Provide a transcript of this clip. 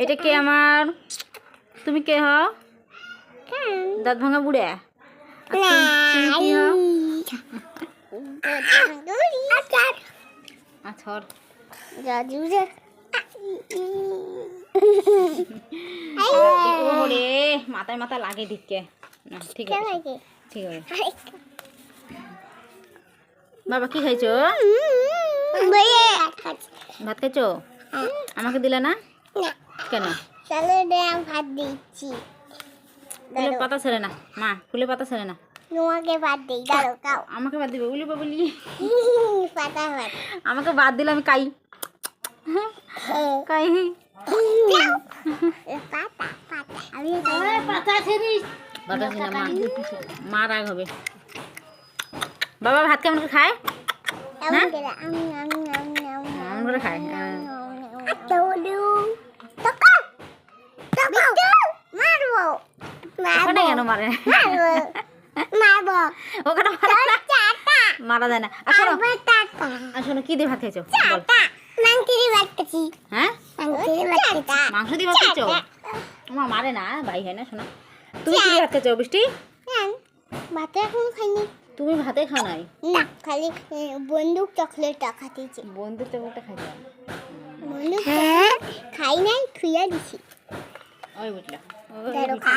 এটা কে আমার? তুমি কে হও? দাঁত ভাঙা বুড়ে? তুমি কি হও? আছর ওরে মাথায় মাথা লাগে দিকে না। ঠিক আছে ঠিক আছে। বাবা কি খাইছো? ভাত খাইছো? আমাকে দিলে না কেন? ভাত দিচ্ছি। ফুলের পাতা ছেড়ে না মা, ফুলের পাতা ছেড়ে না। তোমাকে বাদ দিই, দাঁড়ো খাও। আমাকে বাদ দিবে বলি বাবলি? পাতা ভাত। আমাকে বাদ দিলে আমি কাই কাই পাতা পাতা আমি পাতা ছেড়িস। পাতা ছেড়ে মা, মা রাগ হবে। বাবা ভাত কেমন করে খায়? এমন করে এমন করে খায়। মারবো ওখানে কেন মারে? মারবো ওখানে মারা যায় না। আর শোনো কি দিয়ে ভাত খাইছো বল? হ্যাঁ মাংস দিয়ে ভাত খাইছো? আমার মারে না, ভাই হয় না। শোনো তুমি কি দিয়ে ভাত খাইছো বৃষ্টি? ভাতে এখন খাইনি। তুমি ভাতে খাও নাই? না, খালি বন্দুক চকলেটটা খাইছি। বন্ধুর চকলেটটা খাইছো? বন্দুক খাই নাই, খুইয়া দিছি। ওই বুঝলা। দাঁড়ো খা।